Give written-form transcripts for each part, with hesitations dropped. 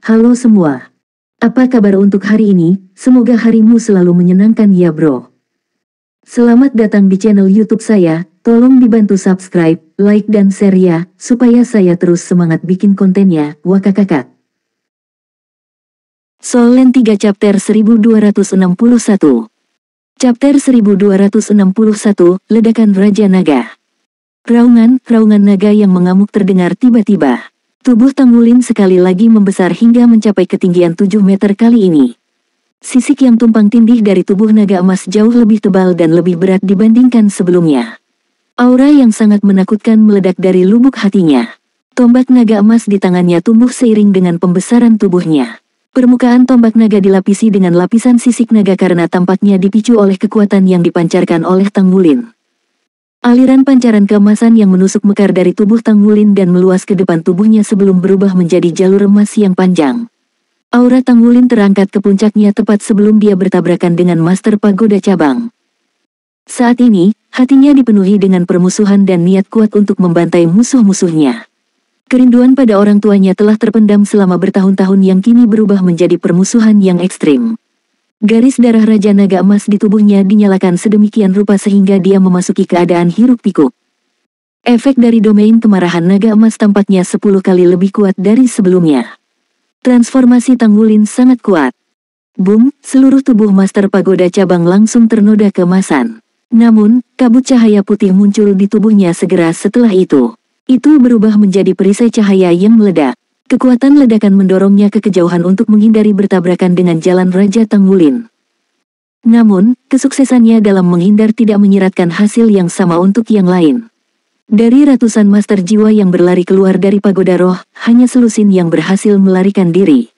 Halo semua. Apa kabar untuk hari ini? Semoga harimu selalu menyenangkan ya bro. Selamat datang di channel YouTube saya. Tolong dibantu subscribe, like dan share ya, supaya saya terus semangat bikin kontennya. Wakakakak. Soul Land 3 Chapter 1261. Chapter 1261, Ledakan Raja Naga. Raungan naga yang mengamuk terdengar tiba-tiba. Tubuh Tanggulin sekali lagi membesar hingga mencapai ketinggian 7 meter kali ini. Sisik yang tumpang tindih dari tubuh naga emas jauh lebih tebal dan lebih berat dibandingkan sebelumnya. Aura yang sangat menakutkan meledak dari lubuk hatinya. Tombak naga emas di tangannya tumbuh seiring dengan pembesaran tubuhnya. Permukaan tombak naga dilapisi dengan lapisan sisik naga karena tampaknya dipicu oleh kekuatan yang dipancarkan oleh Tanggulin. Aliran pancaran keemasan yang menusuk mekar dari tubuh Tanggulin dan meluas ke depan tubuhnya sebelum berubah menjadi jalur emas yang panjang. Aura Tanggulin terangkat ke puncaknya tepat sebelum dia bertabrakan dengan Master Pagoda Cabang. Saat ini, hatinya dipenuhi dengan permusuhan dan niat kuat untuk membantai musuh-musuhnya. Kerinduan pada orang tuanya telah terpendam selama bertahun-tahun yang kini berubah menjadi permusuhan yang ekstrim. Garis darah Raja Naga Emas di tubuhnya dinyalakan sedemikian rupa sehingga dia memasuki keadaan hiruk-pikuk. Efek dari domain kemarahan Naga Emas tampaknya 10 kali lebih kuat dari sebelumnya. Transformasi Tanggulin sangat kuat. Boom, seluruh tubuh Master Pagoda Cabang langsung ternoda keemasan. Namun, kabut cahaya putih muncul di tubuhnya segera setelah itu. Itu berubah menjadi perisai cahaya yang meledak. Kekuatan ledakan mendorongnya ke kejauhan untuk menghindari bertabrakan dengan jalan Raja Tanggulin. Namun, kesuksesannya dalam menghindar tidak menyiratkan hasil yang sama untuk yang lain. Dari ratusan master jiwa yang berlari keluar dari pagoda roh, hanya selusin yang berhasil melarikan diri.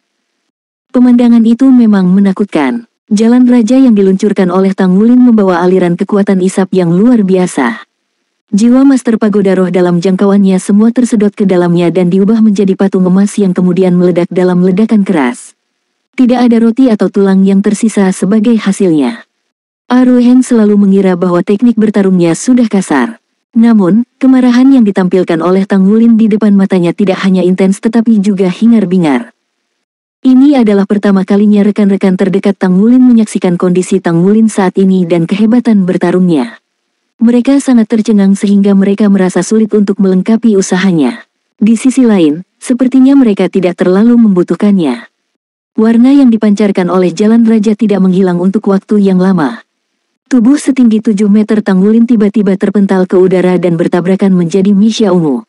Pemandangan itu memang menakutkan. Jalan raja yang diluncurkan oleh Tanggulin membawa aliran kekuatan isap yang luar biasa. Jiwa Master Pagoda Roh dalam jangkauannya semua tersedot ke dalamnya dan diubah menjadi patung emas yang kemudian meledak dalam ledakan keras. Tidak ada roti atau tulang yang tersisa sebagai hasilnya. Aruhen selalu mengira bahwa teknik bertarungnya sudah kasar. Namun, kemarahan yang ditampilkan oleh Tanggulin di depan matanya tidak hanya intens tetapi juga hingar-bingar. Ini adalah pertama kalinya rekan-rekan terdekat Tanggulin menyaksikan kondisi Tanggulin saat ini dan kehebatan bertarungnya. Mereka sangat tercengang sehingga mereka merasa sulit untuk melengkapi usahanya. Di sisi lain, sepertinya mereka tidak terlalu membutuhkannya. Warna yang dipancarkan oleh jalan raja tidak menghilang untuk waktu yang lama. Tubuh setinggi 7 meter Tanggulin tiba-tiba terpental ke udara dan bertabrakan menjadi misya ungu.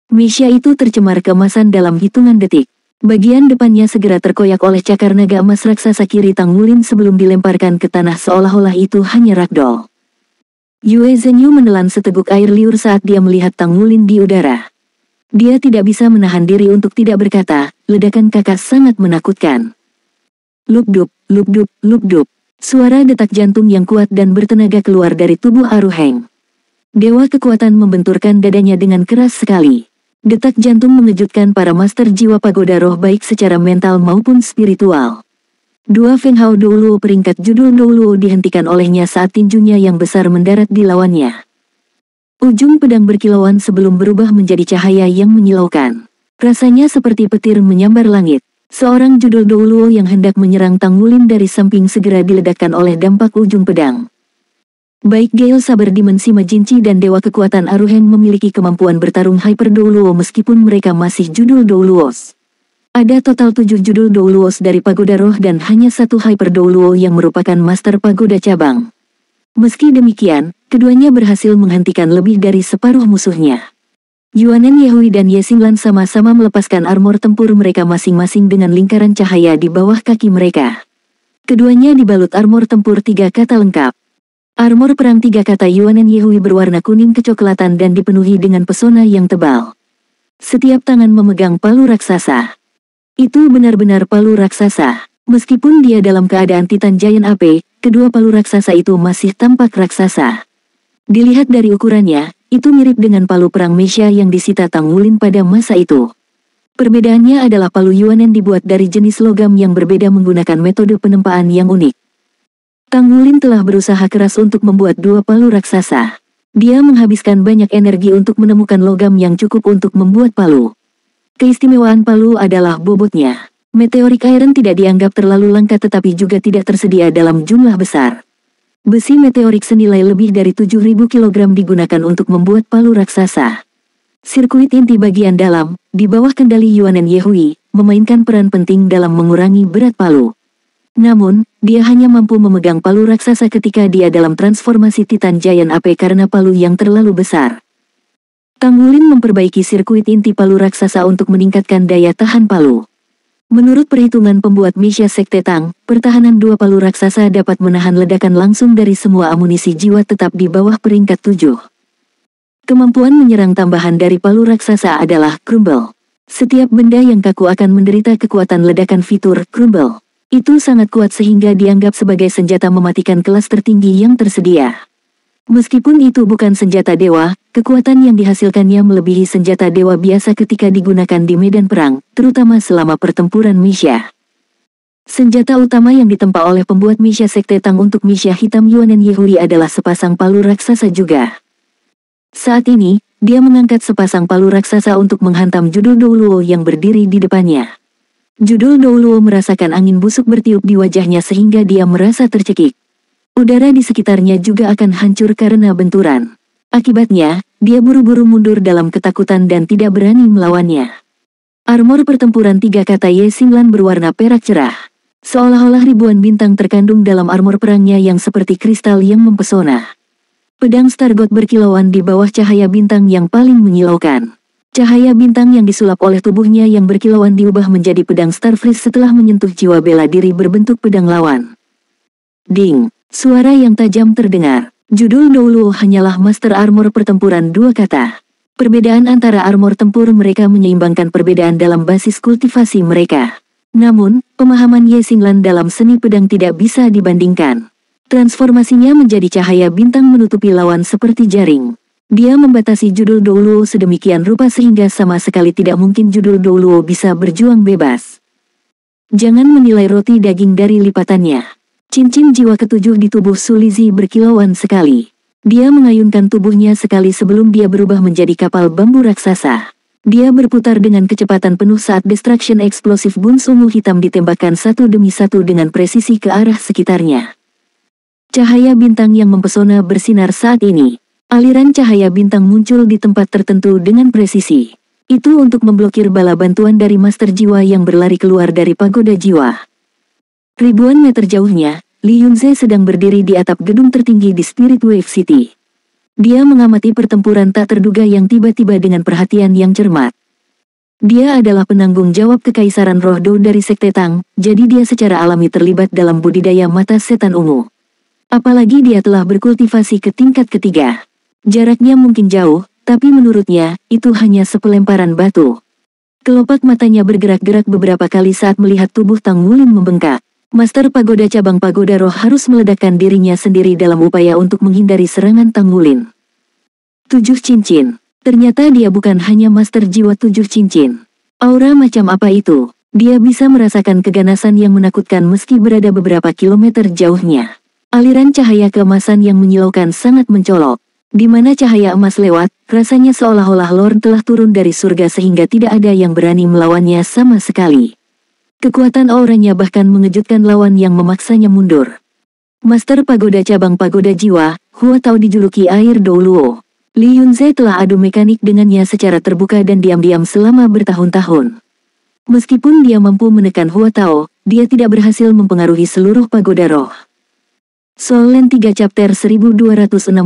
Misya itu tercemar keemasan dalam hitungan detik. Bagian depannya segera terkoyak oleh cakar naga emas raksasa kiri Tanggulin sebelum dilemparkan ke tanah seolah-olah itu hanya ragdoll. Yue Zhenyu menelan seteguk air liur saat dia melihat Tanggulin di udara. Dia tidak bisa menahan diri untuk tidak berkata, ledakan kakak sangat menakutkan. Lupdup, lupdup, lupdup. Suara detak jantung yang kuat dan bertenaga keluar dari tubuh Aruheng. Dewa kekuatan membenturkan dadanya dengan keras sekali. Detak jantung mengejutkan para master jiwa pagoda roh baik secara mental maupun spiritual. Dua Feng Hao Douluo peringkat judul Douluo dihentikan olehnya saat tinjunya yang besar mendarat di lawannya. Ujung pedang berkilauan sebelum berubah menjadi cahaya yang menyilaukan. Rasanya seperti petir menyambar langit. Seorang judul Douluo yang hendak menyerang Tanggulin dari samping segera diledakkan oleh dampak ujung pedang. Baik Gale Saber Dimensi Majinci dan Dewa Kekuatan Aruhen memiliki kemampuan bertarung Hyper Douluo meskipun mereka masih judul Douluos. Ada total 7 judul Douluos dari Pagoda Roh dan hanya 1 Hyper Douluo yang merupakan Master Pagoda Cabang. Meski demikian, keduanya berhasil menghentikan lebih dari separuh musuhnya. Yuanen Yehui dan Ye Xinglan sama-sama melepaskan armor tempur mereka masing-masing dengan lingkaran cahaya di bawah kaki mereka. Keduanya dibalut armor tempur 3 kata lengkap. Armor perang 3 kata Yuanen Yehui berwarna kuning kecoklatan dan dipenuhi dengan pesona yang tebal. Setiap tangan memegang palu raksasa. Itu benar-benar palu raksasa. Meskipun dia dalam keadaan Titan Giant AP, kedua palu raksasa itu masih tampak raksasa. Dilihat dari ukurannya, itu mirip dengan palu perang Mesha yang disita Tanggulin pada masa itu. Perbedaannya adalah palu Yuanen dibuat dari jenis logam yang berbeda menggunakan metode penempaan yang unik. Tanggulin telah berusaha keras untuk membuat 2 palu raksasa. Dia menghabiskan banyak energi untuk menemukan logam yang cukup untuk membuat palu. Keistimewaan palu adalah bobotnya. Meteoric iron tidak dianggap terlalu langka tetapi juga tidak tersedia dalam jumlah besar. Besi meteorik senilai lebih dari 7.000 kg digunakan untuk membuat palu raksasa. Sirkuit inti bagian dalam, di bawah kendali Yuanen Yehui, memainkan peran penting dalam mengurangi berat palu. Namun, dia hanya mampu memegang palu raksasa ketika dia dalam transformasi Titan Giant AP karena palu yang terlalu besar. Tang Wulin memperbaiki sirkuit inti palu raksasa untuk meningkatkan daya tahan palu. Menurut perhitungan pembuat Misha Sekte Tang, pertahanan dua palu raksasa dapat menahan ledakan langsung dari semua amunisi jiwa tetap di bawah peringkat 7. Kemampuan menyerang tambahan dari palu raksasa adalah Crumble. Setiap benda yang kaku akan menderita kekuatan ledakan fitur Crumble. Itu sangat kuat sehingga dianggap sebagai senjata mematikan kelas tertinggi yang tersedia. Meskipun itu bukan senjata dewa, kekuatan yang dihasilkannya melebihi senjata dewa biasa ketika digunakan di medan perang, terutama selama pertempuran Misha. Senjata utama yang ditempa oleh pembuat Misha Sekte Tang untuk Misha Hitam Yuanen Yehui adalah sepasang palu raksasa juga. Saat ini, dia mengangkat sepasang palu raksasa untuk menghantam Judul Douluo yang berdiri di depannya. Judul Douluo merasakan angin busuk bertiup di wajahnya sehingga dia merasa tercekik. Udara di sekitarnya juga akan hancur karena benturan. Akibatnya, dia buru-buru mundur dalam ketakutan dan tidak berani melawannya. Armor pertempuran 3 kata Ye Xinglan berwarna perak cerah. Seolah-olah ribuan bintang terkandung dalam armor perangnya yang seperti kristal yang mempesona. Pedang Stargot berkilauan di bawah cahaya bintang yang paling menyilaukan. Cahaya bintang yang disulap oleh tubuhnya yang berkilauan diubah menjadi pedang Starfreeze setelah menyentuh jiwa bela diri berbentuk pedang lawan. Ding! Suara yang tajam terdengar. Judul Douluo hanyalah master armor pertempuran 2 kata. Perbedaan antara armor tempur mereka menyeimbangkan perbedaan dalam basis kultivasi mereka. Namun, pemahaman Ye Xinglan dalam seni pedang tidak bisa dibandingkan. Transformasinya menjadi cahaya bintang menutupi lawan seperti jaring. Dia membatasi Judul Douluo sedemikian rupa sehingga sama sekali tidak mungkin Judul Douluo bisa berjuang bebas. Jangan menilai roti daging dari lipatannya. Cincin jiwa ketujuh di tubuh Su Lizhi berkilauan sekali. Dia mengayunkan tubuhnya sekali sebelum dia berubah menjadi kapal bambu raksasa. Dia berputar dengan kecepatan penuh saat destruction eksplosif buns ungu hitam ditembakkan satu demi satu dengan presisi ke arah sekitarnya. Cahaya bintang yang mempesona bersinar saat ini. Aliran cahaya bintang muncul di tempat tertentu dengan presisi. Itu untuk memblokir bala bantuan dari Master Jiwa yang berlari keluar dari pagoda jiwa. Ribuan meter jauhnya, Li Yunze sedang berdiri di atap gedung tertinggi di Spirit Wave City. Dia mengamati pertempuran tak terduga yang tiba-tiba dengan perhatian yang cermat. Dia adalah penanggung jawab kekaisaran roh Do dari Sekte Tang, jadi dia secara alami terlibat dalam budidaya mata setan ungu. Apalagi dia telah berkultivasi ke tingkat ketiga. Jaraknya mungkin jauh, tapi menurutnya, itu hanya sepelemparan batu. Kelopak matanya bergerak-gerak beberapa kali saat melihat tubuh Tang Wulin membengkak. Master Pagoda cabang Pagoda Roh harus meledakkan dirinya sendiri dalam upaya untuk menghindari serangan Tang Wulin. 7 cincin. Ternyata dia bukan hanya Master Jiwa 7 cincin. Aura macam apa itu? Dia bisa merasakan keganasan yang menakutkan meski berada beberapa kilometer jauhnya. Aliran cahaya keemasan yang menyilaukan sangat mencolok. Di mana cahaya emas lewat, rasanya seolah-olah Lord telah turun dari surga sehingga tidak ada yang berani melawannya sama sekali. Kekuatan auranya bahkan mengejutkan lawan yang memaksanya mundur. Master Pagoda cabang Pagoda Jiwa, Hua Tao dijuluki Air Douluo. Li Yunze telah adu mekanik dengannya secara terbuka dan diam-diam selama bertahun-tahun. Meskipun dia mampu menekan Hua Tao, dia tidak berhasil mempengaruhi seluruh Pagoda Roh. Soul Land 3 Chapter 1262.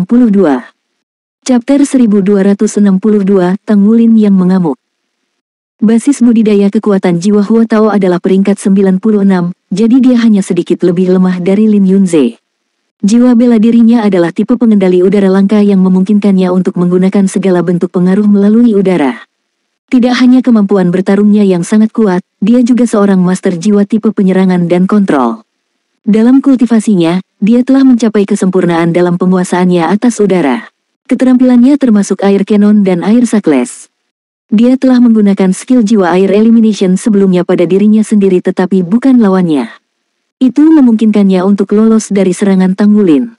Chapter 1262, Tang Wulin yang mengamuk. Basis budidaya kekuatan jiwa Hua Tao adalah peringkat 96, jadi dia hanya sedikit lebih lemah dari Lin Yunze. Jiwa bela dirinya adalah tipe pengendali udara langka yang memungkinkannya untuk menggunakan segala bentuk pengaruh melalui udara. Tidak hanya kemampuan bertarungnya yang sangat kuat, dia juga seorang master jiwa tipe penyerangan dan kontrol. Dalam kultivasinya, dia telah mencapai kesempurnaan dalam penguasaannya atas udara. Keterampilannya termasuk air cannon dan air success. Dia telah menggunakan skill jiwa air elimination sebelumnya pada dirinya sendiri tetapi bukan lawannya. Itu memungkinkannya untuk lolos dari serangan Tang Wulin.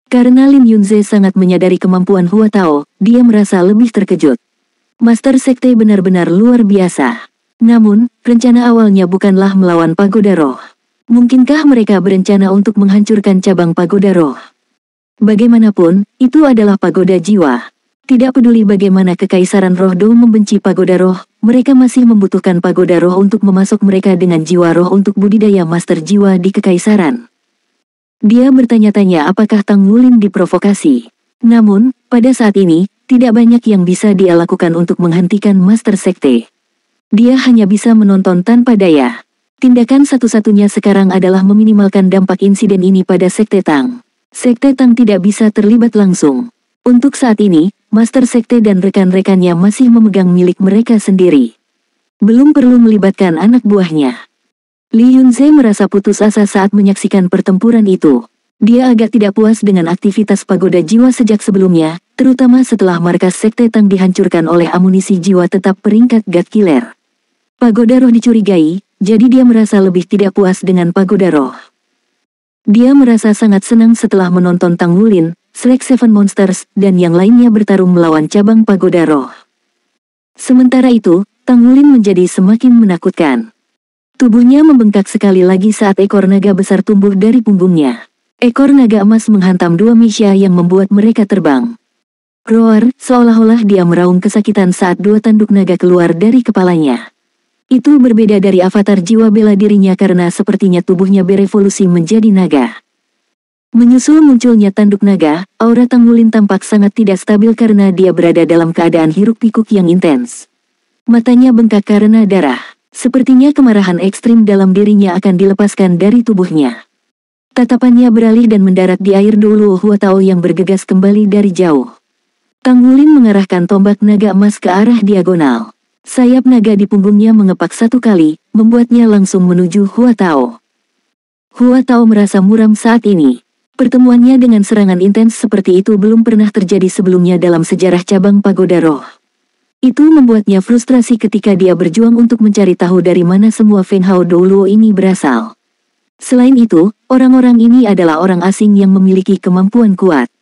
Karena Lin Yunze sangat menyadari kemampuan Hua Tao, dia merasa lebih terkejut. Master Sekte benar-benar luar biasa. Namun, rencana awalnya bukanlah melawan Pagoda Roh. Mungkinkah mereka berencana untuk menghancurkan cabang Pagoda Roh? Bagaimanapun, itu adalah pagoda jiwa. Tidak peduli bagaimana Kekaisaran Roh Dou membenci Pagoda Roh, mereka masih membutuhkan Pagoda Roh untuk memasok mereka dengan jiwa roh untuk budidaya master jiwa di Kekaisaran. Dia bertanya-tanya apakah Tang Wulin diprovokasi. Namun, pada saat ini, tidak banyak yang bisa dia lakukan untuk menghentikan Master Sekte. Dia hanya bisa menonton tanpa daya. Tindakan satu-satunya sekarang adalah meminimalkan dampak insiden ini pada Sekte Tang. Sekte Tang tidak bisa terlibat langsung. Untuk saat ini, Master Sekte dan rekan-rekannya masih memegang milik mereka sendiri. Belum perlu melibatkan anak buahnya. Li Yunze merasa putus asa saat menyaksikan pertempuran itu. Dia agak tidak puas dengan aktivitas pagoda jiwa sejak sebelumnya, terutama setelah markas Sekte Tang dihancurkan oleh amunisi jiwa tetap peringkat God Killer. Pagoda roh dicurigai, jadi dia merasa lebih tidak puas dengan pagoda roh. Dia merasa sangat senang setelah menonton Tang Wulin, Slack Seven Monsters, dan yang lainnya bertarung melawan cabang pagoda roh. Sementara itu, Tang Wulin menjadi semakin menakutkan. Tubuhnya membengkak sekali lagi saat ekor naga besar tumbuh dari punggungnya. Ekor naga emas menghantam dua Misha yang membuat mereka terbang. Roar, seolah-olah dia meraung kesakitan saat dua tanduk naga keluar dari kepalanya. Itu berbeda dari avatar jiwa bela dirinya karena sepertinya tubuhnya berevolusi menjadi naga. Menyusul munculnya tanduk naga, aura Tang Wulin tampak sangat tidak stabil karena dia berada dalam keadaan hiruk-pikuk yang intens. Matanya bengkak karena darah. Sepertinya kemarahan ekstrim dalam dirinya akan dilepaskan dari tubuhnya. Tatapannya beralih dan mendarat di air Douluo Huatao yang bergegas kembali dari jauh. Tang Wulin mengarahkan tombak naga emas ke arah diagonal. Sayap naga di punggungnya mengepak satu kali, membuatnya langsung menuju Huatao. Huatao merasa muram saat ini. Pertemuannya dengan serangan intens seperti itu belum pernah terjadi sebelumnya dalam sejarah cabang Pagoda Roh. Itu membuatnya frustrasi ketika dia berjuang untuk mencari tahu dari mana semua Feng Hao Douluo ini berasal. Selain itu, orang-orang ini adalah orang asing yang memiliki kemampuan kuat.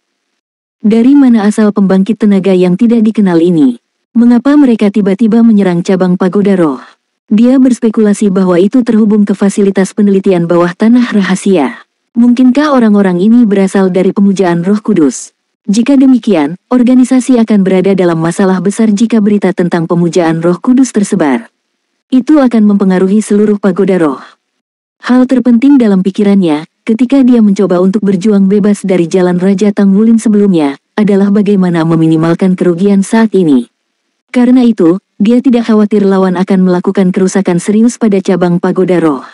Dari mana asal pembangkit tenaga yang tidak dikenal ini? Mengapa mereka tiba-tiba menyerang cabang Pagoda Roh? Dia berspekulasi bahwa itu terhubung ke fasilitas penelitian bawah tanah rahasia. Mungkinkah orang-orang ini berasal dari pemujaan Roh Kudus? Jika demikian, organisasi akan berada dalam masalah besar jika berita tentang pemujaan Roh Kudus tersebar. Itu akan mempengaruhi seluruh Pagoda Roh. Hal terpenting dalam pikirannya, ketika dia mencoba untuk berjuang bebas dari jalan Raja Tang Wulin sebelumnya, adalah bagaimana meminimalkan kerugian saat ini. Karena itu, dia tidak khawatir lawan akan melakukan kerusakan serius pada cabang Pagoda Roh.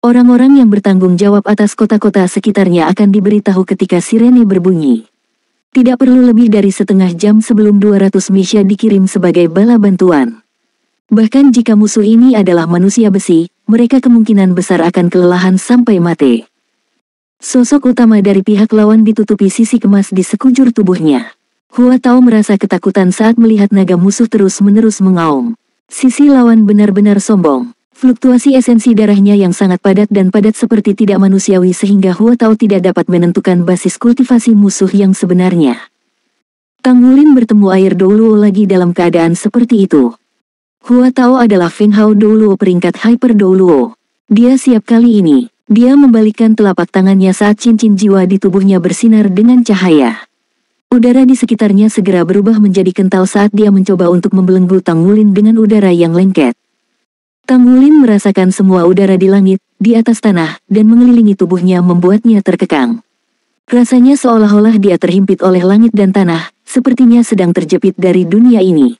Orang-orang yang bertanggung jawab atas kota-kota sekitarnya akan diberitahu ketika sirene berbunyi. Tidak perlu lebih dari setengah jam sebelum 200 Misha dikirim sebagai bala bantuan. Bahkan jika musuh ini adalah manusia besi, mereka kemungkinan besar akan kelelahan sampai mati. Sosok utama dari pihak lawan ditutupi sisik emas di sekujur tubuhnya. Huatao merasa ketakutan saat melihat naga musuh terus-menerus mengaum. Sisi lawan benar-benar sombong. Fluktuasi esensi darahnya yang sangat padat dan padat seperti tidak manusiawi sehingga Huatao tidak dapat menentukan basis kultivasi musuh yang sebenarnya. Tang Wulin bertemu air Douluo lagi dalam keadaan seperti itu. Huatao adalah Feng Hao Douluo peringkat Hyper Douluo. Dia siap kali ini. Dia membalikkan telapak tangannya saat cincin jiwa di tubuhnya bersinar dengan cahaya. Udara di sekitarnya segera berubah menjadi kental saat dia mencoba untuk membelenggu Tang Wulin dengan udara yang lengket. Tang Wulin merasakan semua udara di langit, di atas tanah, dan mengelilingi tubuhnya membuatnya terkekang. Rasanya seolah-olah dia terhimpit oleh langit dan tanah, sepertinya sedang terjepit dari dunia ini.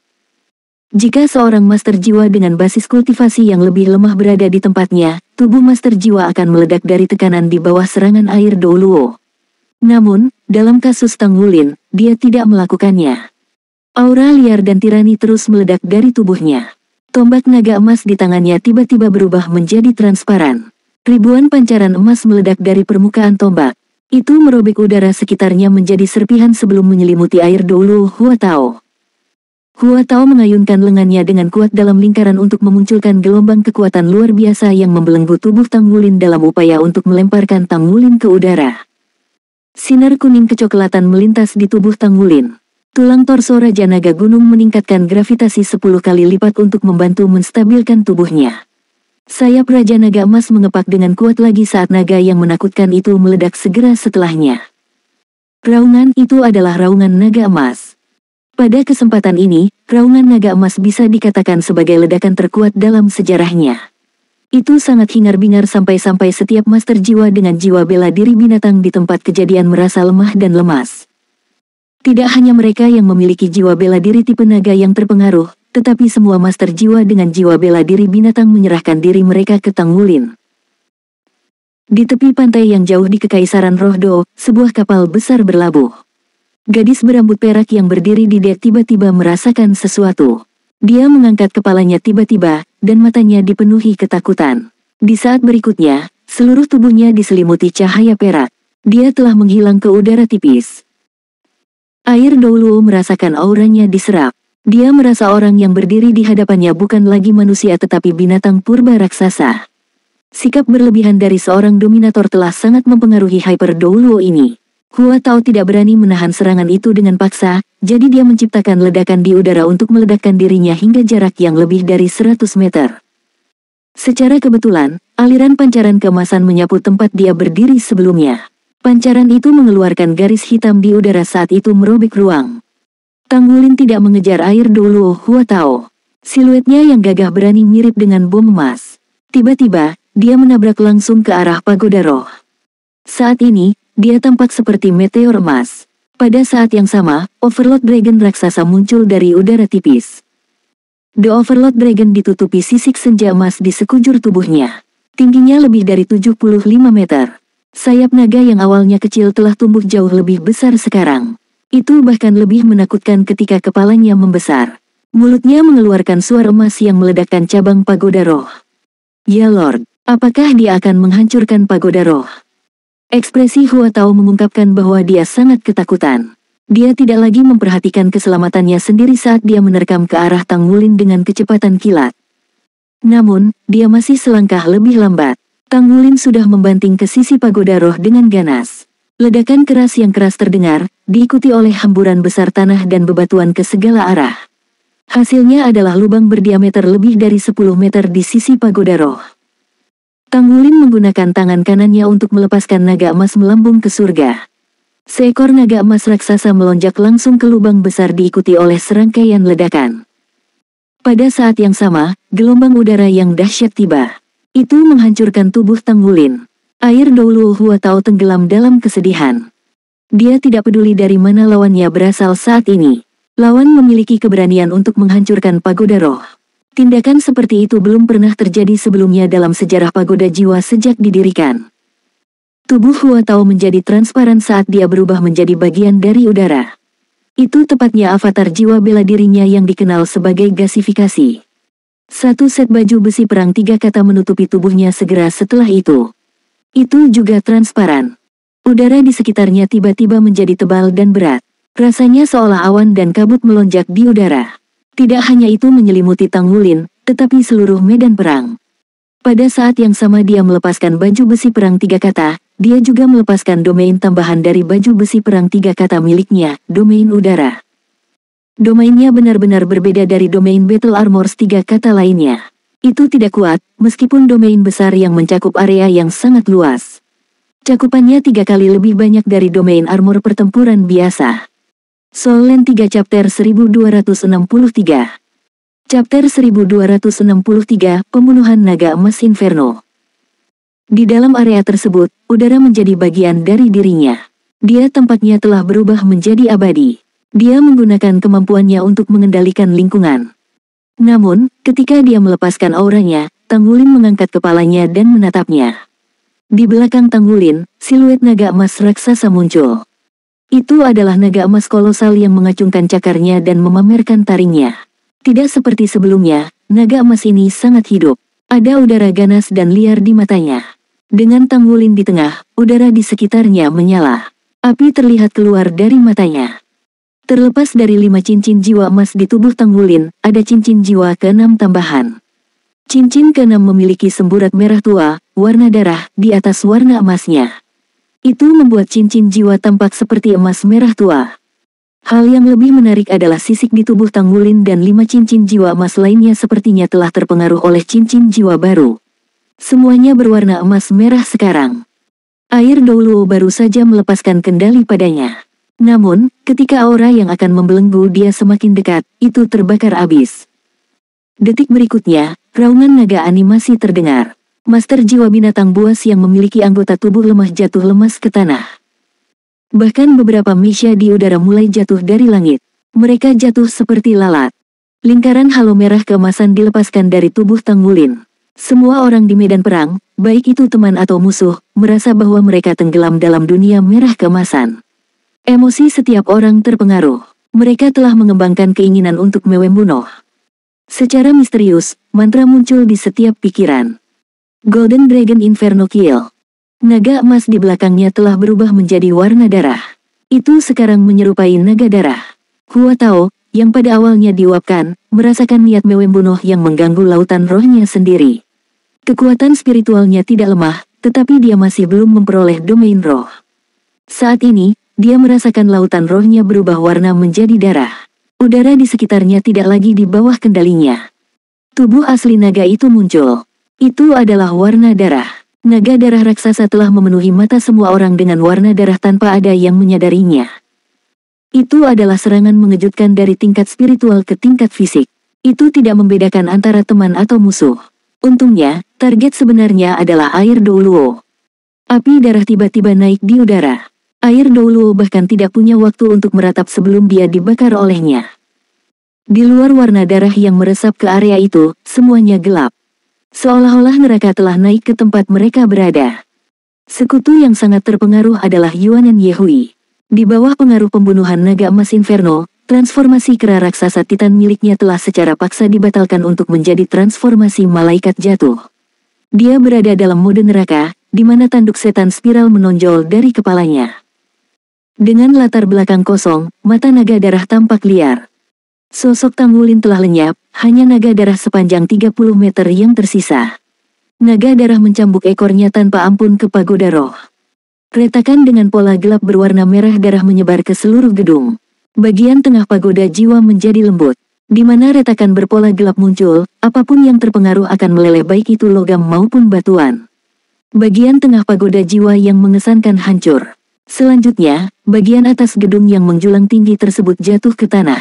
Jika seorang master jiwa dengan basis kultivasi yang lebih lemah berada di tempatnya, tubuh master jiwa akan meledak dari tekanan di bawah serangan air Douluo. Namun, dalam kasus Tang Wulin, dia tidak melakukannya. Aura liar dan tirani terus meledak dari tubuhnya. Tombak naga emas di tangannya tiba-tiba berubah menjadi transparan. Ribuan pancaran emas meledak dari permukaan tombak. Itu merobek udara sekitarnya menjadi serpihan sebelum menyelimuti air Douluo Huatao. Huatao mengayunkan lengannya dengan kuat dalam lingkaran untuk memunculkan gelombang kekuatan luar biasa yang membelenggu tubuh Tang Wulin dalam upaya untuk melemparkan Tang Wulin ke udara. Sinar kuning kecoklatan melintas di tubuh Tang Wulin. Tulang torso Raja Naga Gunung meningkatkan gravitasi 10 kali lipat untuk membantu menstabilkan tubuhnya. Sayap Raja Naga Emas mengepak dengan kuat lagi saat naga yang menakutkan itu meledak segera setelahnya. Raungan itu adalah raungan naga emas. Pada kesempatan ini, raungan naga emas bisa dikatakan sebagai ledakan terkuat dalam sejarahnya. Itu sangat hingar-bingar sampai-sampai setiap master jiwa dengan jiwa bela diri binatang di tempat kejadian merasa lemah dan lemas. Tidak hanya mereka yang memiliki jiwa bela diri tipe naga yang terpengaruh, tetapi semua master jiwa dengan jiwa bela diri binatang menyerahkan diri mereka ke Tang Wulin. Di tepi pantai yang jauh di Kekaisaran Rohdo, sebuah kapal besar berlabuh. Gadis berambut perak yang berdiri di dek tiba-tiba merasakan sesuatu. Dia mengangkat kepalanya tiba-tiba, dan matanya dipenuhi ketakutan. Di saat berikutnya, seluruh tubuhnya diselimuti cahaya perak. Dia telah menghilang ke udara tipis. Air Douluo merasakan auranya diserap. Dia merasa orang yang berdiri di hadapannya bukan lagi manusia tetapi binatang purba raksasa. Sikap berlebihan dari seorang dominator telah sangat mempengaruhi Hyper Douluo ini. Hua Tao tidak berani menahan serangan itu dengan paksa, jadi dia menciptakan ledakan di udara untuk meledakkan dirinya hingga jarak yang lebih dari 100 meter. Secara kebetulan, aliran pancaran keemasan menyapu tempat dia berdiri sebelumnya. Pancaran itu mengeluarkan garis hitam di udara saat itu merobek ruang. Tang Wulin tidak mengejar air Douluo Hua Tao. Siluetnya yang gagah berani mirip dengan bom emas. Tiba-tiba, dia menabrak langsung ke arah pagoda roh. Saat ini, dia tampak seperti meteor emas. Pada saat yang sama, Overlord Dragon raksasa muncul dari udara tipis. The Overlord Dragon ditutupi sisik senja emas di sekujur tubuhnya. Tingginya lebih dari 75 meter. Sayap naga yang awalnya kecil telah tumbuh jauh lebih besar sekarang. Itu bahkan lebih menakutkan ketika kepalanya membesar. Mulutnya mengeluarkan suara emas yang meledakkan cabang pagoda roh. Ya Lord, apakah dia akan menghancurkan pagoda roh? Ekspresi Hua Tao mengungkapkan bahwa dia sangat ketakutan. Dia tidak lagi memperhatikan keselamatannya sendiri saat dia menerkam ke arah Tang Wulin dengan kecepatan kilat. Namun, dia masih selangkah lebih lambat. Tang Wulin sudah membanting ke sisi pagoda roh dengan ganas. Ledakan keras yang keras terdengar, diikuti oleh hamburan besar tanah dan bebatuan ke segala arah. Hasilnya adalah lubang berdiameter lebih dari 10 meter di sisi pagoda roh. Tang Wulin menggunakan tangan kanannya untuk melepaskan naga emas melambung ke surga. Seekor naga emas raksasa melonjak langsung ke lubang besar diikuti oleh serangkaian ledakan. Pada saat yang sama, gelombang udara yang dahsyat tiba. Itu menghancurkan tubuh Tang Wulin. Air Douluo Hua Tao tenggelam dalam kesedihan. Dia tidak peduli dari mana lawannya berasal saat ini. Lawan memiliki keberanian untuk menghancurkan pagoda roh. Tindakan seperti itu belum pernah terjadi sebelumnya dalam sejarah pagoda jiwa sejak didirikan. Tubuh Hua Tao menjadi transparan saat dia berubah menjadi bagian dari udara. Itu tepatnya avatar jiwa bela dirinya yang dikenal sebagai gasifikasi. Satu set baju besi perang 3 kata menutupi tubuhnya segera setelah itu. Itu juga transparan. Udara di sekitarnya tiba-tiba menjadi tebal dan berat. Rasanya seolah awan dan kabut melonjak di udara. Tidak hanya itu menyelimuti Tang Wulin, tetapi seluruh medan perang. Pada saat yang sama dia melepaskan baju besi perang 3 kata, dia juga melepaskan domain tambahan dari baju besi perang 3 kata miliknya, domain udara. Domainnya benar-benar berbeda dari domain Battle Armors 3 kata lainnya. Itu tidak kuat, meskipun domain besar yang mencakup area yang sangat luas. Cakupannya 3 kali lebih banyak dari domain armor pertempuran biasa. Soul Land 3 Chapter 1263. Chapter 1263, Pembunuhan Naga Emas Inferno. Di dalam area tersebut, udara menjadi bagian dari dirinya. Dia tampaknya telah berubah menjadi abadi. Dia menggunakan kemampuannya untuk mengendalikan lingkungan. Namun, ketika dia melepaskan auranya, Tang Wulin mengangkat kepalanya dan menatapnya. Di belakang Tang Wulin, siluet naga emas raksasa muncul. Itu adalah naga emas kolosal yang mengacungkan cakarnya dan memamerkan taringnya. Tidak seperti sebelumnya, naga emas ini sangat hidup. Ada udara ganas dan liar di matanya. Dengan Tang Wulin di tengah, udara di sekitarnya menyala. Api terlihat keluar dari matanya. Terlepas dari 5 cincin jiwa emas di tubuh Tang Wulin, ada cincin jiwa ke-6 tambahan. Cincin ke-6 memiliki semburat merah tua, warna darah, di atas warna emasnya. Itu membuat cincin jiwa tampak seperti emas merah tua. Hal yang lebih menarik adalah sisik di tubuh Tang Wulin dan 5 cincin jiwa emas lainnya sepertinya telah terpengaruh oleh cincin jiwa baru. Semuanya berwarna emas merah sekarang. Air Douluo baru saja melepaskan kendali padanya. Namun, ketika aura yang akan membelenggu dia semakin dekat, itu terbakar habis. Detik berikutnya, raungan naga animasi terdengar. Master jiwa binatang buas yang memiliki anggota tubuh lemah jatuh lemas ke tanah. Bahkan beberapa Misha di udara mulai jatuh dari langit. Mereka jatuh seperti lalat. Lingkaran halo merah keemasan dilepaskan dari tubuh Tang Wulin. Semua orang di medan perang, baik itu teman atau musuh, merasa bahwa mereka tenggelam dalam dunia merah keemasan. Emosi setiap orang terpengaruh. Mereka telah mengembangkan keinginan untuk membunuh. Secara misterius, mantra muncul di setiap pikiran. Golden Dragon Inferno Kill. Naga emas di belakangnya telah berubah menjadi warna darah. Itu sekarang menyerupai naga darah. Hua Tao, yang pada awalnya diuapkan, merasakan niat membunuh yang mengganggu lautan rohnya sendiri. Kekuatan spiritualnya tidak lemah, tetapi dia masih belum memperoleh domain roh. Saat ini, dia merasakan lautan rohnya berubah warna menjadi darah. Udara di sekitarnya tidak lagi di bawah kendalinya. Tubuh asli naga itu muncul. Itu adalah warna darah. Naga darah raksasa telah memenuhi mata semua orang dengan warna darah tanpa ada yang menyadarinya. Itu adalah serangan mengejutkan dari tingkat spiritual ke tingkat fisik. Itu tidak membedakan antara teman atau musuh. Untungnya, target sebenarnya adalah air Douluo. Api darah tiba-tiba naik di udara. Air Douluo bahkan tidak punya waktu untuk meratap sebelum dia dibakar olehnya. Di luar warna darah yang meresap ke area itu, semuanya gelap. Seolah-olah neraka telah naik ke tempat mereka berada. Sekutu yang sangat terpengaruh adalah Yuanen Yehui. Di bawah pengaruh pembunuhan naga emas Inferno, transformasi kera raksasa Titan miliknya telah secara paksa dibatalkan untuk menjadi transformasi malaikat jatuh. Dia berada dalam mode neraka, di mana tanduk setan spiral menonjol dari kepalanya. Dengan latar belakang kosong, mata naga darah tampak liar. Sosok Tang Wulin telah lenyap, hanya naga darah sepanjang 30 meter yang tersisa. Naga darah mencambuk ekornya tanpa ampun ke pagoda roh. Retakan dengan pola gelap berwarna merah darah menyebar ke seluruh gedung. Bagian tengah pagoda jiwa menjadi lembut. Di mana retakan berpola gelap muncul, apapun yang terpengaruh akan meleleh baik itu logam maupun batuan. Bagian tengah pagoda jiwa yang mengesankan hancur. Selanjutnya, bagian atas gedung yang menjulang tinggi tersebut jatuh ke tanah.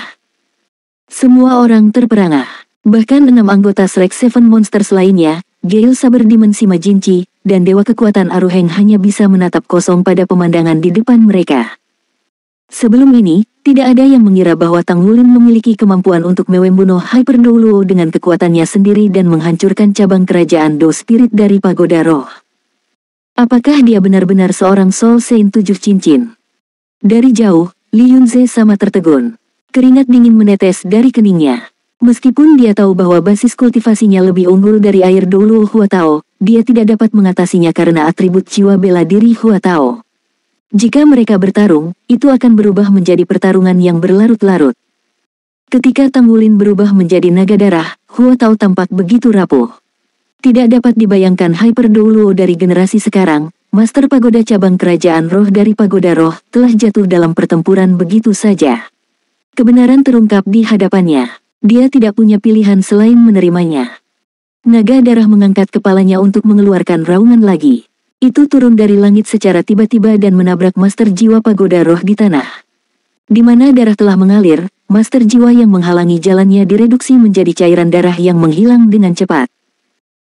Semua orang terperangah. Bahkan 6 anggota Shrek Seven Monsters lainnya, Gale Saber Dimensi Majinchi, dan Dewa Kekuatan Aruheng hanya bisa menatap kosong pada pemandangan di depan mereka. Sebelum ini, tidak ada yang mengira bahwa Tang Wulin memiliki kemampuan untuk membunuh Hyper Douluo dengan kekuatannya sendiri dan menghancurkan cabang kerajaan Do Spirit dari Pagoda Roh. Apakah dia benar-benar seorang Soul Saint 7 cincin? Dari jauh, Li Yunze sama tertegun. Keringat dingin menetes dari keningnya. Meskipun dia tahu bahwa basis kultivasinya lebih unggul dari air Douluo Hua Tao, dia tidak dapat mengatasinya karena atribut jiwa bela diri Hua Tao. Jika mereka bertarung, itu akan berubah menjadi pertarungan yang berlarut-larut. Ketika Tang Wulin berubah menjadi naga darah, Hua Tao tampak begitu rapuh. Tidak dapat dibayangkan Hyper Douluo dari generasi sekarang, Master Pagoda cabang kerajaan roh dari Pagoda Roh, telah jatuh dalam pertempuran begitu saja. Kebenaran terungkap di hadapannya. Dia tidak punya pilihan selain menerimanya. Naga darah mengangkat kepalanya untuk mengeluarkan raungan lagi. Itu turun dari langit secara tiba-tiba dan menabrak Master Jiwa Pagoda Roh di tanah. Di mana darah telah mengalir, Master Jiwa yang menghalangi jalannya direduksi menjadi cairan darah yang menghilang dengan cepat.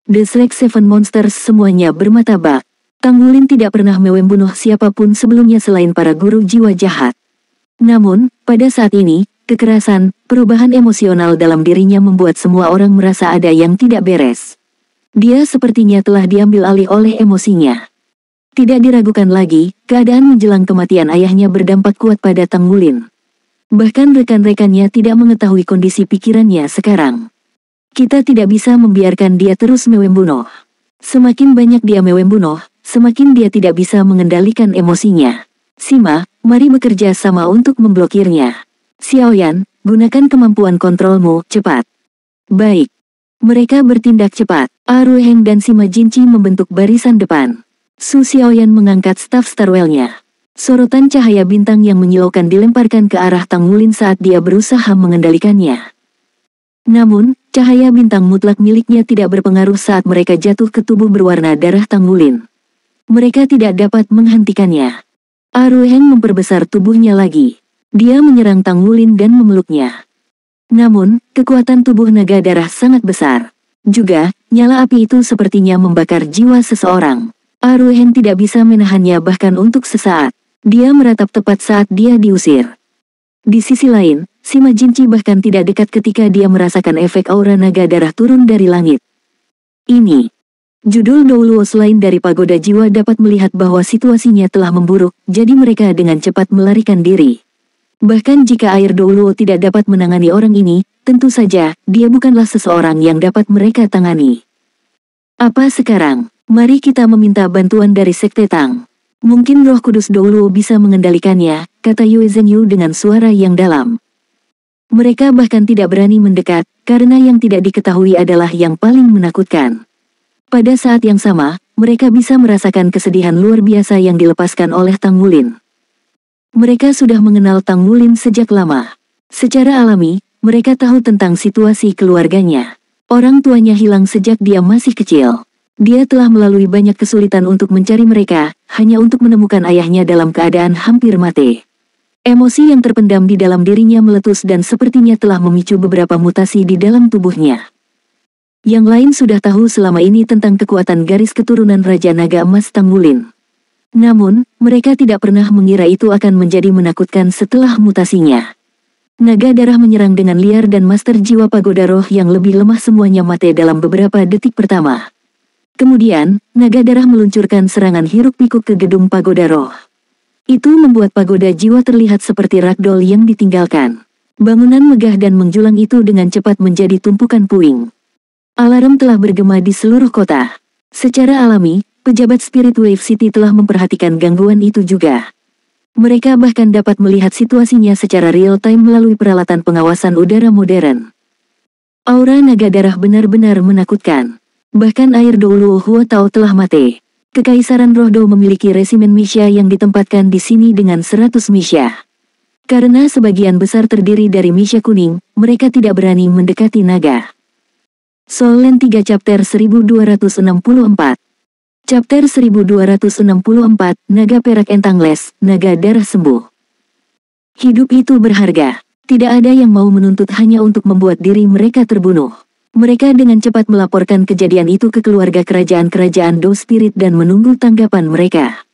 The Shrek Seven Monsters semuanya bermata bak. Tang Wulin tidak pernah membunuh siapapun sebelumnya selain para guru jiwa jahat. Namun, pada saat ini, kekerasan, perubahan emosional dalam dirinya membuat semua orang merasa ada yang tidak beres. Dia sepertinya telah diambil alih oleh emosinya. Tidak diragukan lagi, keadaan menjelang kematian ayahnya berdampak kuat pada Tang Wulin. Bahkan rekan-rekannya tidak mengetahui kondisi pikirannya sekarang. Kita tidak bisa membiarkan dia terus membunuh. Semakin banyak dia membunuh, semakin dia tidak bisa mengendalikan emosinya. Sima, mari bekerja sama untuk memblokirnya. Xiaoyan, gunakan kemampuan kontrolmu, cepat. Baik. Mereka bertindak cepat. Aruheng dan Sima Jinchi membentuk barisan depan. Su Xiaoyan mengangkat staf Starwell-nya. Sorotan cahaya bintang yang menyilaukan dilemparkan ke arah Tang Wulin saat dia berusaha mengendalikannya. Namun, cahaya bintang mutlak miliknya tidak berpengaruh saat mereka jatuh ke tubuh berwarna darah Tang Wulin. Mereka tidak dapat menghentikannya. Aruheng memperbesar tubuhnya lagi. Dia menyerang Tang Wulin dan memeluknya. Namun, kekuatan tubuh naga darah sangat besar. Juga, nyala api itu sepertinya membakar jiwa seseorang. Aruheng tidak bisa menahannya bahkan untuk sesaat. Dia meratap tepat saat dia diusir. Di sisi lain, Sima Jinci bahkan tidak dekat ketika dia merasakan efek aura naga darah turun dari langit. Ini. Judul Douluo selain dari pagoda jiwa dapat melihat bahwa situasinya telah memburuk, jadi mereka dengan cepat melarikan diri. Bahkan jika air Douluo tidak dapat menangani orang ini, tentu saja, dia bukanlah seseorang yang dapat mereka tangani. Apa sekarang? Mari kita meminta bantuan dari Sekte Tang. Mungkin Roh Kudus Douluo bisa mengendalikannya, kata Yue Zhenyu dengan suara yang dalam. Mereka bahkan tidak berani mendekat, karena yang tidak diketahui adalah yang paling menakutkan. Pada saat yang sama, mereka bisa merasakan kesedihan luar biasa yang dilepaskan oleh Tang Wulin. Mereka sudah mengenal Tang Wulin sejak lama. Secara alami, mereka tahu tentang situasi keluarganya. Orang tuanya hilang sejak dia masih kecil. Dia telah melalui banyak kesulitan untuk mencari mereka, hanya untuk menemukan ayahnya dalam keadaan hampir mati. Emosi yang terpendam di dalam dirinya meletus dan sepertinya telah memicu beberapa mutasi di dalam tubuhnya. Yang lain sudah tahu selama ini tentang kekuatan garis keturunan Raja Naga Emas Tang Wulin. Namun, mereka tidak pernah mengira itu akan menjadi menakutkan setelah mutasinya. Naga darah menyerang dengan liar dan Master Jiwa Pagoda Roh yang lebih lemah semuanya mati dalam beberapa detik pertama. Kemudian, naga darah meluncurkan serangan hiruk-pikuk ke gedung Pagoda Roh. Itu membuat pagoda jiwa terlihat seperti ragdoll yang ditinggalkan. Bangunan megah dan menjulang itu dengan cepat menjadi tumpukan puing. Alarm telah bergema di seluruh kota. Secara alami, pejabat Spirit Wave City telah memperhatikan gangguan itu juga. Mereka bahkan dapat melihat situasinya secara real-time melalui peralatan pengawasan udara modern. Aura naga darah benar-benar menakutkan. Bahkan air Douluo Hua Tao telah mati. Kekaisaran Roh Do memiliki resimen Misha yang ditempatkan di sini dengan 100 Misha. Karena sebagian besar terdiri dari Misha kuning, mereka tidak berani mendekati naga. Soul Land 3 Chapter 1264. Chapter 1264, Naga Perak Entangles, Naga Darah Sembuh. Hidup itu berharga. Tidak ada yang mau menuntut hanya untuk membuat diri mereka terbunuh. Mereka dengan cepat melaporkan kejadian itu ke keluarga kerajaan-kerajaan Do Spirit dan menunggu tanggapan mereka.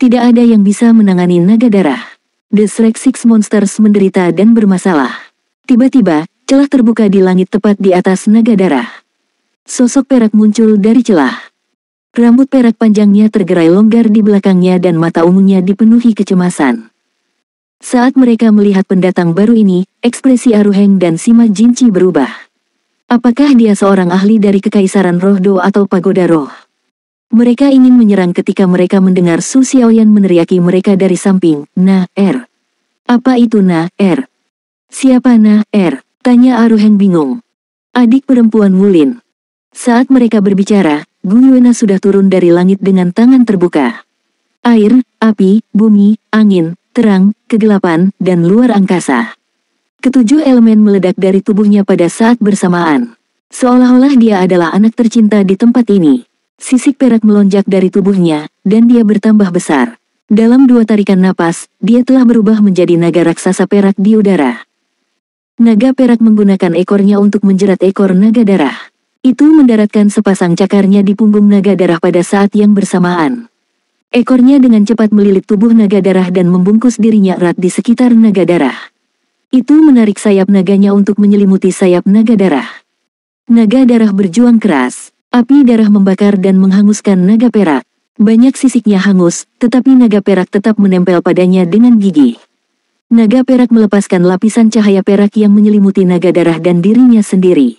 Tidak ada yang bisa menangani naga darah. The Shrek Six Monsters menderita dan bermasalah. Tiba-tiba, celah terbuka di langit tepat di atas naga darah. Sosok perak muncul dari celah. Rambut perak panjangnya tergerai longgar di belakangnya dan mata ungunya dipenuhi kecemasan. Saat mereka melihat pendatang baru ini, ekspresi Aruheng dan Sima Jinci berubah. Apakah dia seorang ahli dari Kekaisaran Roh Do atau Pagoda Roh? Mereka ingin menyerang ketika mereka mendengar Su Xiaoyan meneriaki mereka dari samping. Na-er. Apa itu Na-er? Siapa Na-er? Tanya Aruheng bingung. Adik perempuan Wulin. Saat mereka berbicara, Gu Yuena sudah turun dari langit dengan tangan terbuka. Air, api, bumi, angin, terang, kegelapan, dan luar angkasa. Ketujuh elemen meledak dari tubuhnya pada saat bersamaan. Seolah-olah dia adalah anak tercinta di tempat ini. Sisik perak melonjak dari tubuhnya, dan dia bertambah besar. Dalam 2 tarikan napas, dia telah berubah menjadi naga raksasa perak di udara. Naga perak menggunakan ekornya untuk menjerat ekor naga darah. Itu mendaratkan sepasang cakarnya di punggung naga darah pada saat yang bersamaan. Ekornya dengan cepat melilit tubuh naga darah dan membungkus dirinya erat di sekitar naga darah. Itu menarik sayap naganya untuk menyelimuti sayap naga darah. Naga darah berjuang keras. Api darah membakar dan menghanguskan naga perak. Banyak sisiknya hangus, tetapi naga perak tetap menempel padanya dengan gigih. Naga perak melepaskan lapisan cahaya perak yang menyelimuti naga darah dan dirinya sendiri.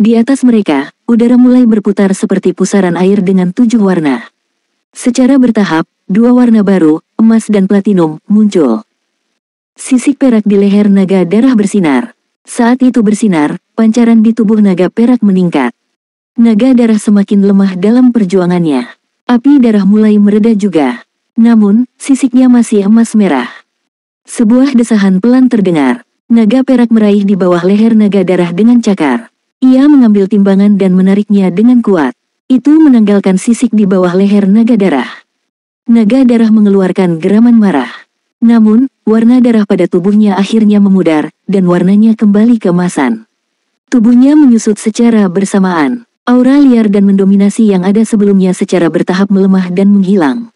Di atas mereka, udara mulai berputar seperti pusaran air dengan 7 warna. Secara bertahap, 2 warna baru, emas dan platinum, muncul. Sisik perak di leher naga darah bersinar. Saat itu bersinar, pancaran di tubuh naga perak meningkat. Naga darah semakin lemah dalam perjuangannya. Api darah mulai mereda juga. Namun, sisiknya masih emas merah. Sebuah desahan pelan terdengar. Naga perak meraih di bawah leher naga darah dengan cakar. Ia mengambil timbangan dan menariknya dengan kuat. Itu menanggalkan sisik di bawah leher naga darah. Naga darah mengeluarkan geraman marah. Namun, warna darah pada tubuhnya akhirnya memudar, dan warnanya kembali keemasan. Tubuhnya menyusut secara bersamaan. Aura liar dan mendominasi yang ada sebelumnya secara bertahap melemah dan menghilang.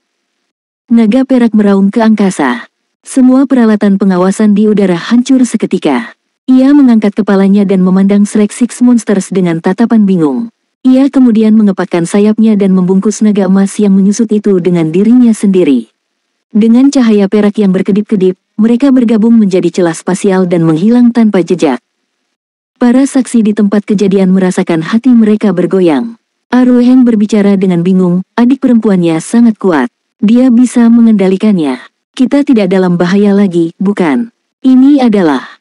Naga perak meraung ke angkasa. Semua peralatan pengawasan di udara hancur seketika. Ia mengangkat kepalanya dan memandang Shrek Six Monsters dengan tatapan bingung. Ia kemudian mengepakkan sayapnya dan membungkus naga emas yang menyusut itu dengan dirinya sendiri. Dengan cahaya perak yang berkedip-kedip, mereka bergabung menjadi celah spasial dan menghilang tanpa jejak. Para saksi di tempat kejadian merasakan hati mereka bergoyang. Aruheng berbicara dengan bingung, adik perempuannya sangat kuat. Dia bisa mengendalikannya. Kita tidak dalam bahaya lagi, bukan? Ini adalah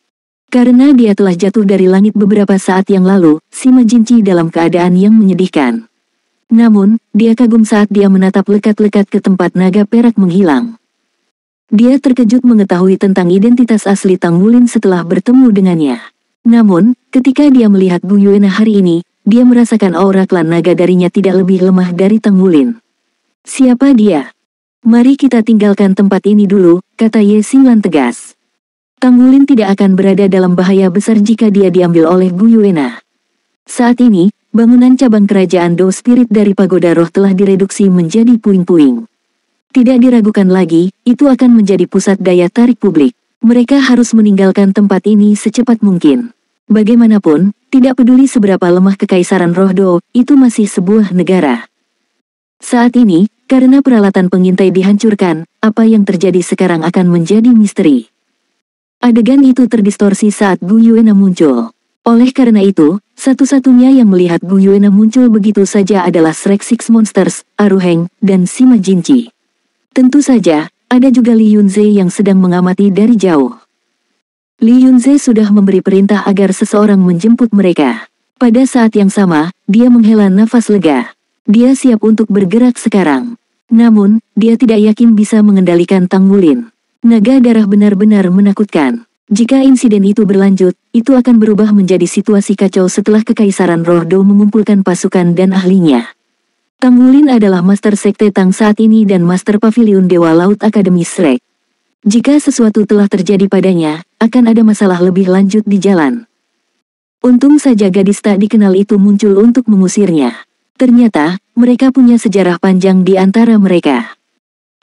karena dia telah jatuh dari langit beberapa saat yang lalu. Sima Jinci dalam keadaan yang menyedihkan. Namun, dia kagum saat dia menatap lekat-lekat ke tempat naga perak menghilang. Dia terkejut mengetahui tentang identitas asli Tang Wulin setelah bertemu dengannya. Namun, ketika dia melihat Bu Yuena hari ini, dia merasakan aura klan naga darinya tidak lebih lemah dari Tang Wulin. Siapa dia? Mari kita tinggalkan tempat ini dulu, kata Ye Xinglan tegas. Tang Wulin tidak akan berada dalam bahaya besar jika dia diambil oleh Bu Yuena. Saat ini, bangunan cabang kerajaan Do Spirit dari Pagoda Roh telah direduksi menjadi puing-puing. Tidak diragukan lagi, itu akan menjadi pusat daya tarik publik. Mereka harus meninggalkan tempat ini secepat mungkin. Bagaimanapun, tidak peduli seberapa lemah Kekaisaran Roh Do, itu masih sebuah negara. Saat ini, karena peralatan pengintai dihancurkan, apa yang terjadi sekarang akan menjadi misteri. Adegan itu terdistorsi saat Bu Yuena muncul. Oleh karena itu, satu-satunya yang melihat Bu Yuena muncul begitu saja adalah Shrek Six Monsters, Aruheng, dan Sima Jinci. Tentu saja, ada juga Li Yunze yang sedang mengamati dari jauh. Li Yunze sudah memberi perintah agar seseorang menjemput mereka. Pada saat yang sama, dia menghela nafas lega. Dia siap untuk bergerak sekarang. Namun, dia tidak yakin bisa mengendalikan Tang Wulin. Naga darah benar-benar menakutkan. Jika insiden itu berlanjut, itu akan berubah menjadi situasi kacau setelah Kekaisaran Roh Do mengumpulkan pasukan dan ahlinya. Tang Wulin adalah Master Sekte Tang saat ini dan Master Pavilion Dewa Laut Akademi Shrek. Jika sesuatu telah terjadi padanya, akan ada masalah lebih lanjut di jalan. Untung saja gadis tak dikenal itu muncul untuk mengusirnya. Ternyata, mereka punya sejarah panjang di antara mereka.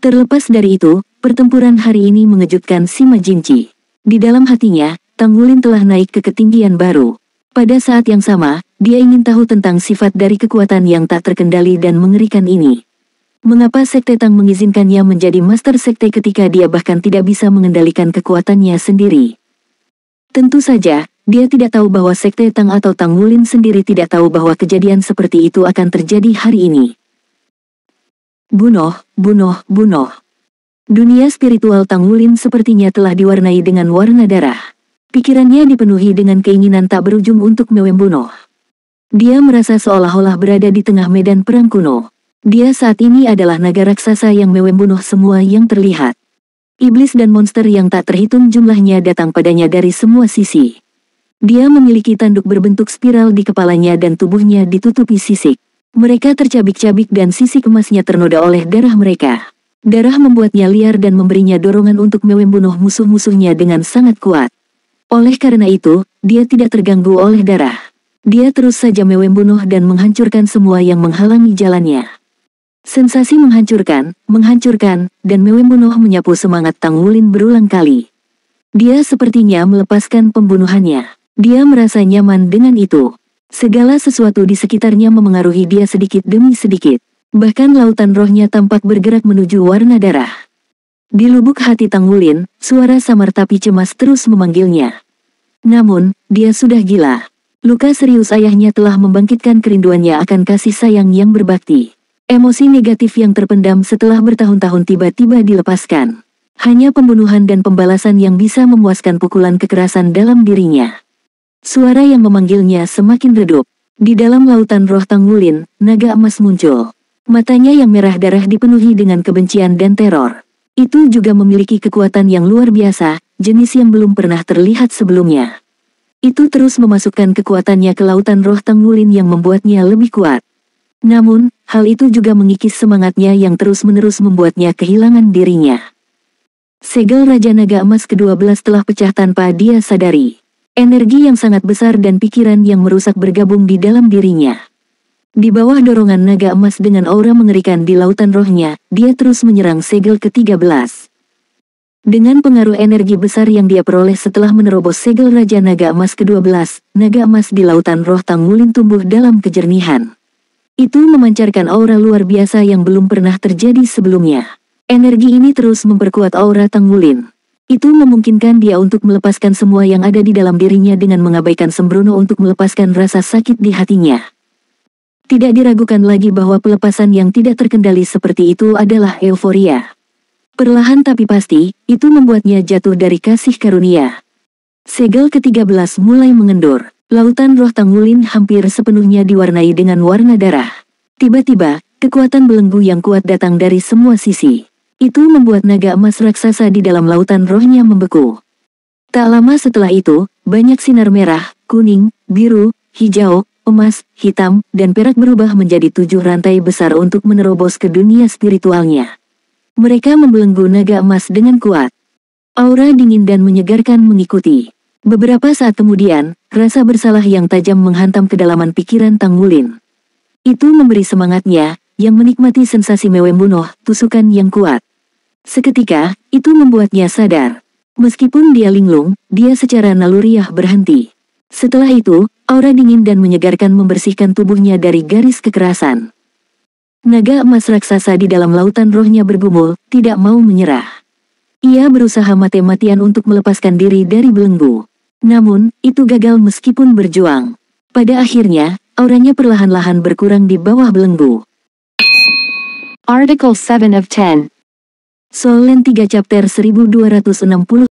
Terlepas dari itu, pertempuran hari ini mengejutkan Sima Jinci. Di dalam hatinya, Tang Wulin telah naik ke ketinggian baru. Pada saat yang sama, dia ingin tahu tentang sifat dari kekuatan yang tak terkendali dan mengerikan ini. Mengapa Sekte Tang mengizinkannya menjadi Master Sekte ketika dia bahkan tidak bisa mengendalikan kekuatannya sendiri? Tentu saja, dia tidak tahu bahwa Sekte Tang atau Tang Wulin sendiri tidak tahu bahwa kejadian seperti itu akan terjadi hari ini. Bunuh, bunuh, bunuh. Dunia spiritual Tang Wulin sepertinya telah diwarnai dengan warna darah. Pikirannya dipenuhi dengan keinginan tak berujung untuk membunuh. Dia merasa seolah-olah berada di tengah medan perang kuno. Dia saat ini adalah naga raksasa yang membunuh semua yang terlihat. Iblis dan monster yang tak terhitung jumlahnya datang padanya dari semua sisi. Dia memiliki tanduk berbentuk spiral di kepalanya dan tubuhnya ditutupi sisik. Mereka tercabik-cabik dan sisik emasnya ternoda oleh darah mereka. Darah membuatnya liar dan memberinya dorongan untuk membunuh musuh-musuhnya dengan sangat kuat. Oleh karena itu, dia tidak terganggu oleh darah. Dia terus saja membunuh dan menghancurkan semua yang menghalangi jalannya. Sensasi menghancurkan, dan membunuh menyapu semangat Tang Wulin berulang kali. Dia sepertinya melepaskan pembunuhannya. Dia merasa nyaman dengan itu. Segala sesuatu di sekitarnya memengaruhi dia sedikit demi sedikit. Bahkan lautan rohnya tampak bergerak menuju warna darah. Di lubuk hati Tang Wulin, suara samar tapi cemas terus memanggilnya. Namun, dia sudah gila. Luka serius ayahnya telah membangkitkan kerinduannya akan kasih sayang yang berbakti. Emosi negatif yang terpendam setelah bertahun-tahun tiba-tiba dilepaskan. Hanya pembunuhan dan pembalasan yang bisa memuaskan pukulan kekerasan dalam dirinya. Suara yang memanggilnya semakin redup. Di dalam lautan roh Tang Wulin, naga emas muncul. Matanya yang merah darah dipenuhi dengan kebencian dan teror. Itu juga memiliki kekuatan yang luar biasa, jenis yang belum pernah terlihat sebelumnya. Itu terus memasukkan kekuatannya ke lautan roh Tang Wulin yang membuatnya lebih kuat. Namun, hal itu juga mengikis semangatnya yang terus-menerus membuatnya kehilangan dirinya. Segel Raja Naga Emas ke-12 telah pecah tanpa dia sadari. Energi yang sangat besar dan pikiran yang merusak bergabung di dalam dirinya. Di bawah dorongan naga emas dengan aura mengerikan di lautan rohnya, dia terus menyerang segel ke-13. Dengan pengaruh energi besar yang dia peroleh setelah menerobos segel Raja Naga Emas ke-12, naga emas di lautan roh Tang Wulin tumbuh dalam kejernihan. Itu memancarkan aura luar biasa yang belum pernah terjadi sebelumnya. Energi ini terus memperkuat aura Tang Wulin. Itu memungkinkan dia untuk melepaskan semua yang ada di dalam dirinya dengan mengabaikan sembrono untuk melepaskan rasa sakit di hatinya. Tidak diragukan lagi bahwa pelepasan yang tidak terkendali seperti itu adalah euforia. Perlahan tapi pasti, itu membuatnya jatuh dari kasih karunia. Segel ke-13 mulai mengendur. Lautan roh Tang Wulin hampir sepenuhnya diwarnai dengan warna darah. Tiba-tiba, kekuatan belenggu yang kuat datang dari semua sisi. Itu membuat naga emas raksasa di dalam lautan rohnya membeku. Tak lama setelah itu, banyak sinar merah, kuning, biru, hijau, emas, hitam, dan perak berubah menjadi 7 rantai besar untuk menerobos ke dunia spiritualnya. Mereka membelenggu naga emas dengan kuat. Aura dingin dan menyegarkan mengikuti. Beberapa saat kemudian, rasa bersalah yang tajam menghantam kedalaman pikiran Tang Wulin. Itu memberi semangatnya, yang menikmati sensasi membunuh, tusukan yang kuat. Seketika, itu membuatnya sadar. Meskipun dia linglung, dia secara naluriah berhenti. Setelah itu, aura dingin dan menyegarkan membersihkan tubuhnya dari garis kekerasan. Naga emas raksasa di dalam lautan rohnya bergumul, tidak mau menyerah. Ia berusaha mati-matian untuk melepaskan diri dari belenggu. Namun, itu gagal meskipun berjuang. Pada akhirnya, auranya perlahan-lahan berkurang di bawah belenggu. Article 7 of 10. Soul Land 3 Chapter 1260